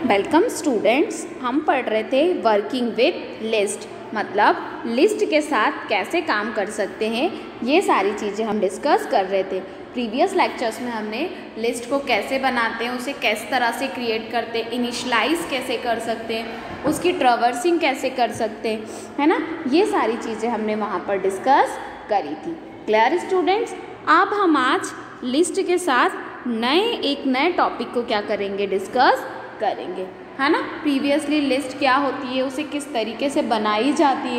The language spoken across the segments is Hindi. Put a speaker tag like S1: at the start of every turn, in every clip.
S1: वेलकम स्टूडेंट्स, हम पढ़ रहे थे वर्किंग विथ लिस्ट, मतलब लिस्ट के साथ कैसे काम कर सकते हैं, ये सारी चीज़ें हम डिस्कस कर रहे थे। प्रीवियस लेक्चर्स में हमने लिस्ट को कैसे बनाते हैं, उसे किस तरह से क्रिएट करते हैं, इनिशलाइज कैसे कर सकते हैं, उसकी ट्रैवर्सिंग कैसे कर सकते हैं, है ना, ये सारी चीज़ें हमने वहाँ पर डिस्कस करी थी। Clear students? अब हम आज लिस्ट के साथ एक नए टॉपिक को क्या करेंगे, डिस्कस करेंगे, है ना। प्रीवियसली लिस्ट क्या होती है, उसे किस तरीके से बनाई जाती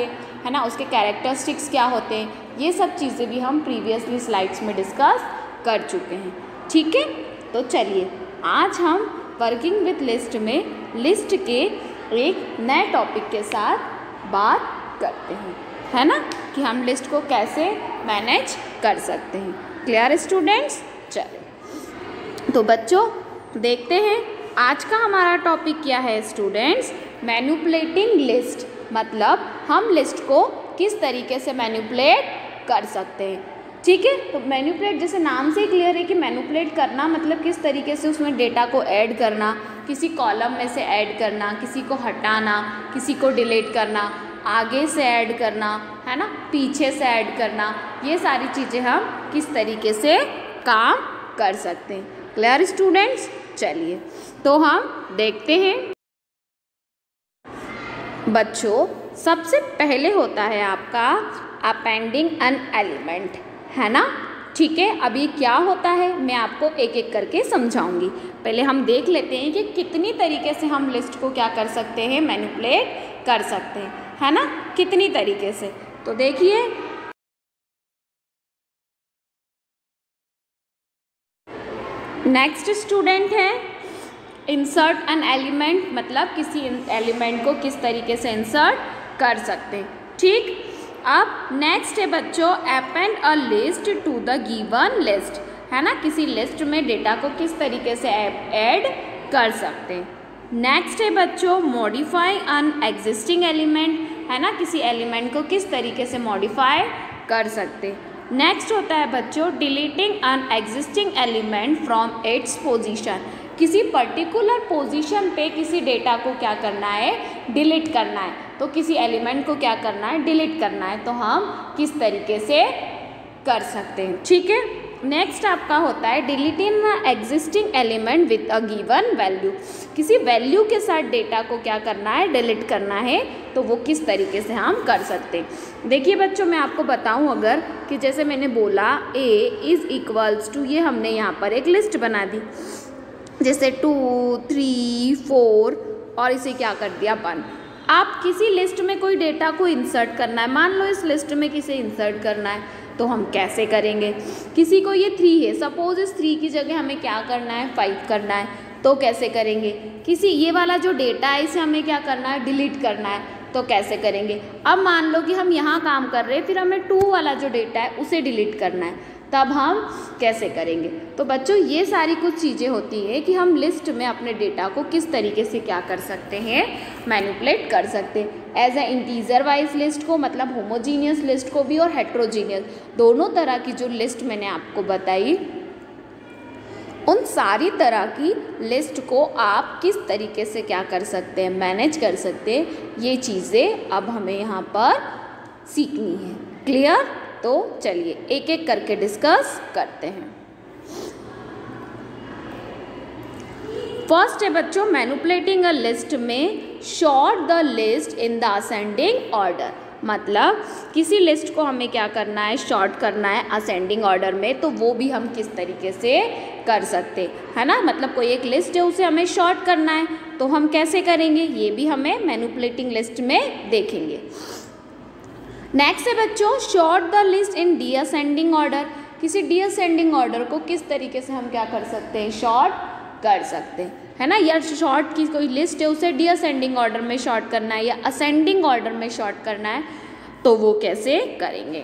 S1: है ना, उसके कैरेक्टरिस्टिक्स क्या होते हैं, ये सब चीज़ें भी हम प्रीवियसली स्लाइड्स में डिस्कस कर चुके हैं। ठीक है, तो चलिए आज हम वर्किंग विथ लिस्ट में लिस्ट के एक नए टॉपिक के साथ बात करते हैं, है ना, कि हम लिस्ट को कैसे मैनेज कर सकते हैं। Clear students? चलो तो बच्चों देखते हैं आज का हमारा टॉपिक क्या है स्टूडेंट्स। मैनिपुलेटिंग लिस्ट, मतलब हम लिस्ट को किस तरीके से मैनिपुलेट कर सकते हैं। ठीक है, तो मैनिपुलेट जैसे नाम से ही क्लियर है कि मैनिपुलेट करना मतलब किस तरीके से उसमें डेटा को ऐड करना, किसी कॉलम में से ऐड करना, किसी को हटाना, किसी को डिलीट करना, आगे से ऐड करना, है ना, पीछे से ऐड करना, ये सारी चीज़ें हम किस तरीके से काम कर सकते हैं। Clear students? चलिए तो हम देखते हैं। बच्चों सबसे पहले होता है आपका अपेंडिंग एन एलिमेंट, है ना। ठीक है, अब ये क्या होता है मैं आपको एक एक करके समझाऊंगी। पहले हम देख लेते हैं कि कितनी तरीके से हम लिस्ट को क्या कर सकते हैं, मैनिपुलेट कर सकते हैं, है ना, कितनी तरीके से। तो देखिए नेक्स्ट स्टूडेंट है इंसर्ट एन एलिमेंट, मतलब किसी एलिमेंट को किस तरीके से इंसर्ट कर सकते हैं। ठीक, अब नेक्स्ट है बच्चों append a list to the given list, है ना, किसी लिस्ट में डेटा को किस तरीके से ऐड कर सकते हैं। नेक्स्ट है बच्चों मॉडिफाई एन एग्जिस्टिंग एलिमेंट, है ना, किसी एलिमेंट को किस तरीके से मॉडिफाई कर सकते हैं। नेक्स्ट होता है बच्चों deleting an existing element from its position, किसी पर्टिकुलर पोजीशन पे किसी डेटा को क्या करना है, डिलीट करना है, तो किसी एलिमेंट को क्या करना है, डिलीट करना है, तो हम किस तरीके से कर सकते हैं। ठीक है, नेक्स्ट आपका होता है deleting existing element with a given value, किसी वैल्यू के साथ डेटा को क्या करना है, डिलीट करना है, तो वो किस तरीके से हम कर सकते हैं। देखिए बच्चों मैं आपको बताऊं अगर कि जैसे मैंने बोला a इज़ इक्वल्स टू, ये हमने यहाँ पर एक लिस्ट बना दी, जैसे 2, 3, 4 और इसे क्या कर दिया 1। आप किसी लिस्ट में कोई डेटा को इंसर्ट करना है, मान लो इस लिस्ट में किसे इंसर्ट करना है, तो हम कैसे करेंगे। किसी को ये 3 है, सपोज इस 3 की जगह हमें क्या करना है, 5 करना है, तो कैसे करेंगे। किसी ये वाला जो डेटा है इसे हमें क्या करना है, डिलीट करना है, तो कैसे करेंगे। अब मान लो कि हम यहाँ काम कर रहे हैं, फिर हमें 2 वाला जो डेटा है उसे डिलीट करना है, तब हम कैसे करेंगे। तो बच्चों ये सारी कुछ चीज़ें होती हैं कि हम लिस्ट में अपने डेटा को किस तरीके से क्या कर सकते हैं, मैनिपुलेट कर सकते हैं। As a integer wise list को, मतलब होमोजीनियस लिस्ट को भी, और हेट्रोजीनियस, दोनों तरह की जो लिस्ट मैंने आपको बताई, उन सारी तरह की लिस्ट को आप किस तरीके से क्या कर सकते हैं, मैनेज कर सकते हैं, ये चीज़ें अब हमें यहाँ पर सीखनी है। क्लियर? तो चलिए एक एक करके डिस्कस करते हैं। फर्स्ट है बच्चों मैनिपुलेटिंग अ लिस्ट में short the list in the ascending order, मतलब किसी लिस्ट को हमें क्या करना है, शॉर्ट करना है असेंडिंग ऑर्डर में, तो वो भी हम किस तरीके से कर सकते, है ना, मतलब कोई एक लिस्ट है उसे हमें शॉर्ट करना है, तो हम कैसे करेंगे, ये भी हमें मैनिपुलेटिंग लिस्ट में देखेंगे। नेक्स्ट है बच्चों short the list in D ascending order, किसी डी असेंडिंग ऑर्डर को किस तरीके से हम क्या कर सकते हैं, शॉर्ट कर सकते हैं, है ना, या शॉर्ट की कोई लिस्ट है उसे डी असेंडिंग ऑर्डर में शॉर्ट करना है या असेंडिंग ऑर्डर में शॉर्ट करना है, तो वो कैसे करेंगे।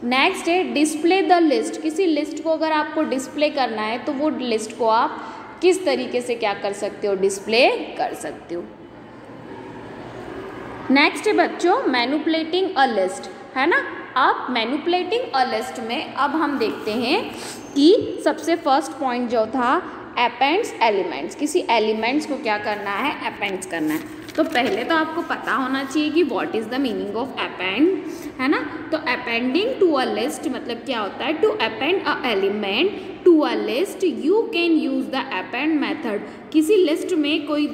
S1: नेक्स्ट है डिस्प्ले द लिस्ट, किसी लिस्ट को अगर आपको डिस्प्ले करना है तो वो लिस्ट को आप किस तरीके से क्या कर सकते हो, डिस्प्ले कर सकते हो। नेक्स्ट है बच्चों मैनिपुलेटिंग अ लिस्ट, है ना। अब मैनिपुलेटिंग अ लिस्ट में अब हम देखते हैं कि सबसे फर्स्ट पॉइंट जो था अपेंड्स एलिमेंट्स, किसी एलिमेंट्स को क्या करना है, अपेंड्स करना है। तो पहले तो आपको पता होना चाहिए कि what is the meaning of append, है ना। तो अपेंडिंग टू अ लिस्ट मतलब क्या होता है, to append a element to a list you can use the append method. किसी लिस्ट में कोई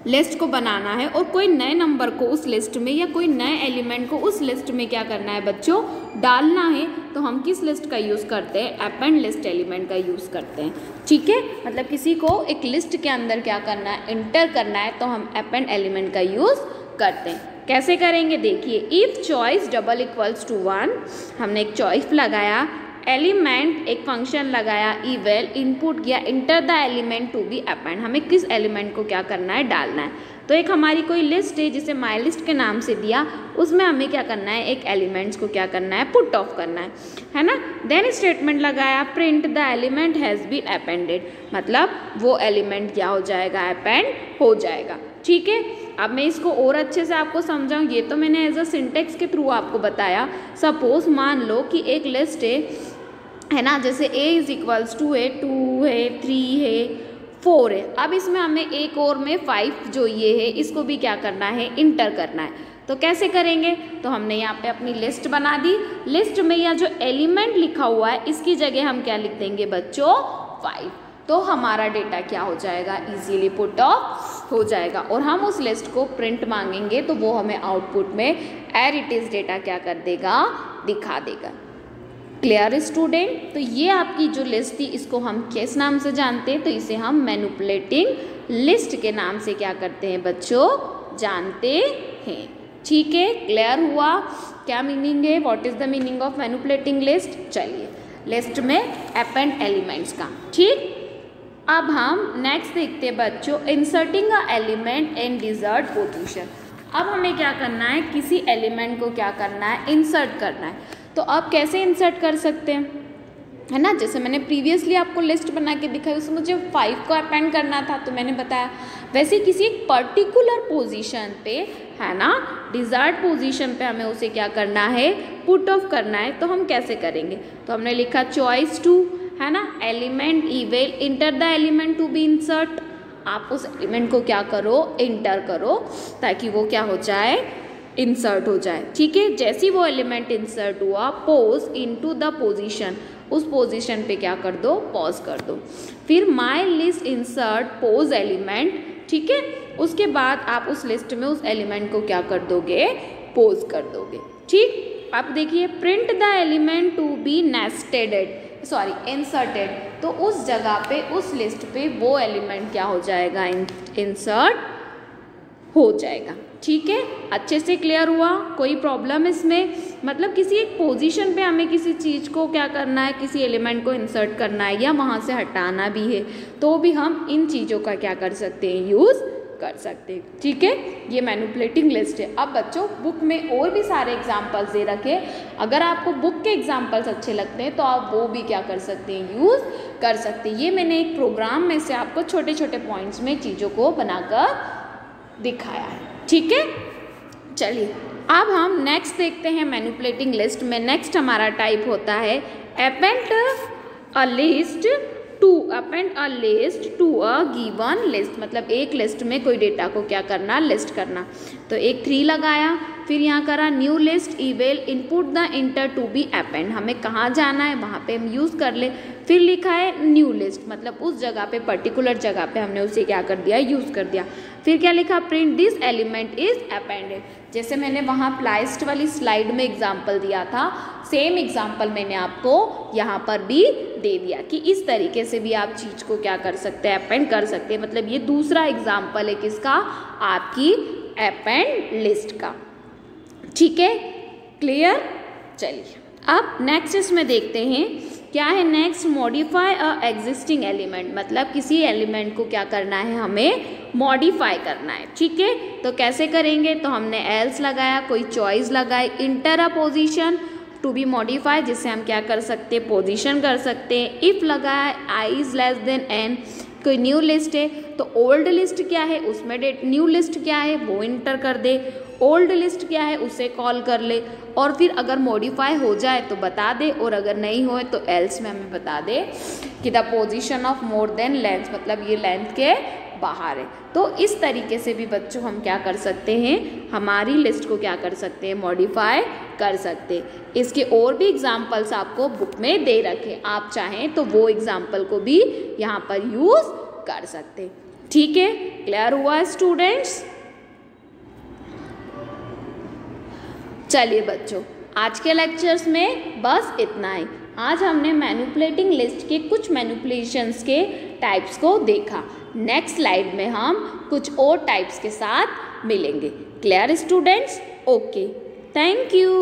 S1: लिस्ट को बनाना है और कोई नए नंबर को उस लिस्ट में या कोई नए एलिमेंट को उस लिस्ट में क्या करना है बच्चों, डालना है, तो हम किस लिस्ट का यूज़ करते हैं, अपेंड लिस्ट एलिमेंट का यूज़ करते हैं। ठीक है, मतलब किसी को एक लिस्ट के अंदर क्या करना है, इंटर करना है, तो हम अपेंड एलिमेंट का यूज़ करते हैं। कैसे करेंगे देखिए, if choice double equals to 1, हमने एक चॉइस लगाया, एलिमेंट एक फंक्शन लगाया, इवेल इनपुट किया, enter the element to be append, हमें किस एलिमेंट को क्या करना है, डालना है। तो एक हमारी कोई लिस्ट है जिसे माई लिस्ट के नाम से दिया, उसमें हमें क्या करना है, एक एलिमेंट्स को क्या करना है, पुट ऑफ करना है ना। देन स्टेटमेंट लगाया, print the element has been appended, मतलब वो एलिमेंट क्या हो जाएगा, अपेंड हो जाएगा। ठीक है, अब मैं इसको और अच्छे से आपको समझाऊँ, ये तो मैंने एज अ सिंटेक्स के थ्रू आपको बताया। सपोज मान लो कि एक लिस्ट है ना, जैसे a इज इक्वल्स टू है, 2 है, 3 है, 4 है। अब इसमें हमें एक और में 5 जो ये है इसको भी क्या करना है, इंटर करना है। तो कैसे करेंगे, तो हमने यहाँ पे अपनी लिस्ट बना दी, लिस्ट में या जो एलिमेंट लिखा हुआ है इसकी जगह हम क्या लिख देंगे बच्चों, 5, तो हमारा डेटा क्या हो जाएगा, इजीली पुट ऑफ हो जाएगा। और हम उस लिस्ट को प्रिंट मांगेंगे तो वो हमें आउटपुट में एज इट इज़ डेटा क्या कर देगा, दिखा देगा। क्लियर स्टूडेंट, तो ये आपकी जो लिस्ट थी इसको हम किस नाम से जानते हैं, तो इसे हम मैनिपुलेटिंग लिस्ट के नाम से क्या करते हैं बच्चों, जानते हैं। ठीक है, क्लियर हुआ क्या मीनिंग है, what is the meaning of manipulating list. चलिए, लिस्ट में अपेंड एलिमेंट्स का। ठीक, अब हम नेक्स्ट देखते हैं बच्चों, inserting a element in desired position. अब हमें क्या करना है, किसी एलिमेंट को क्या करना है, इंसर्ट करना है। तो आप कैसे इंसर्ट कर सकते हैं, है ना, जैसे मैंने प्रीवियसली आपको लिस्ट बना के दिखाई, उसमें मुझे 5 को अपेंड करना था तो मैंने बताया। वैसे किसी एक पर्टिकुलर पोजीशन पे, है ना, डिजायर्ड पोजीशन पे हमें उसे क्या करना है, पुट ऑफ करना है। तो हम कैसे करेंगे, तो हमने लिखा चॉइस 2, है ना, element eval enter the element to be insert. आप उस एलिमेंट को क्या करो, इंटर करो, ताकि वो क्या हो जाए, इंसर्ट हो जाए। ठीक है, जैसे वो एलिमेंट इंसर्ट हुआ, पोज इनटू द पोजीशन, उस पोजीशन पे क्या कर दो, पॉज कर दो। फिर my list insert pose element, ठीक है, उसके बाद आप उस लिस्ट में उस एलिमेंट को क्या कर दोगे, पोज कर दोगे। ठीक, अब देखिए, print the element to be nested, sorry inserted, तो उस जगह पे, उस लिस्ट पे वो एलिमेंट क्या हो जाएगा, इंसर्ट हो जाएगा। ठीक है, अच्छे से क्लियर हुआ, कोई प्रॉब्लम इसमें, मतलब किसी एक पोजीशन पे हमें किसी चीज़ को क्या करना है, किसी एलिमेंट को इंसर्ट करना है या वहाँ से हटाना भी है, तो भी हम इन चीज़ों का क्या कर सकते हैं, यूज़ कर सकते हैं। ठीक है, ये मैनिपुलेटिंग लिस्ट है। अब बच्चों, बुक में और भी सारे एग्जाम्पल्स दे रखे, अगर आपको बुक के एग्जाम्पल्स अच्छे लगते हैं तो आप वो भी क्या कर सकते हैं, यूज़ कर सकते हैं। ये मैंने एक प्रोग्राम में से आपको छोटे छोटे पॉइंट्स में चीज़ों को बनाकर दिखाया है। ठीक है, चलिए अब हम नेक्स्ट देखते हैं मैनिपुलेटिंग लिस्ट में। नेक्स्ट हमारा टाइप होता है append a list to a given list, मतलब एक लिस्ट में कोई डेटा को क्या करना, लिस्ट करना। तो एक 3 लगाया, फिर यहाँ करा new list eval input the enter to be append, हमें कहाँ जाना है वहाँ पे हम यूज़ कर ले। फिर लिखा है न्यू लिस्ट, मतलब उस जगह पे, पर्टिकुलर जगह पे हमने उसे क्या कर दिया, यूज़ कर दिया। फिर क्या लिखा, print this element is appended, जैसे मैंने वहाँ प्लाइस्ट वाली स्लाइड में एग्जाम्पल दिया था, सेम एग्जाम्पल मैंने आपको यहाँ पर भी दे दिया कि इस तरीके से भी आप चीज़ को क्या कर सकते हैं, अपेंड कर सकते हैं। मतलब ये दूसरा एग्जाम्पल है किसका, आपकी अपेंड लिस्ट का। ठीक है, क्लियर। चलिए अब नेक्स्ट इसमें देखते हैं क्या है। नेक्स्ट, मॉडिफाई अ एग्जिस्टिंग एलिमेंट, मतलब किसी एलिमेंट को क्या करना है, हमें मॉडिफाई करना है। ठीक है, तो कैसे करेंगे, तो हमने एल्स लगाया, कोई चॉइस लगाई, enter a position to be modify, जिससे हम क्या कर सकते हैं, पोजीशन कर सकते हैं। इफ़ लगाया, I is less than N, कोई न्यू लिस्ट है, तो ओल्ड लिस्ट क्या है उसमें न्यू लिस्ट क्या है वो इंटर कर दे, ओल्ड लिस्ट क्या है उसे कॉल कर ले, और फिर अगर मॉडिफाई हो जाए तो बता दे, और अगर नहीं होए तो एल्स में हमें बता दे कि the position of more than length, मतलब ये लेंथ के बाहर है। तो इस तरीके से भी बच्चों हम क्या कर सकते हैं, हमारी लिस्ट को क्या कर सकते हैं, मॉडिफाई कर सकते हैं। इसके और भी एग्जाम्पल्स आपको बुक में दे रखे, आप चाहें तो वो एग्जाम्पल को भी यहाँ पर यूज़ कर सकते हैं। ठीक है, क्लियर हुआ स्टूडेंट्स? चलिए बच्चों, आज के लेक्चर्स में बस इतना ही। आज हमने मैनिपुलेटिंग लिस्ट के कुछ मैनिपुलेशंस के टाइप्स को देखा। नेक्स्ट स्लाइड में हम कुछ और टाइप्स के साथ मिलेंगे। Clear students? Okay, thank you.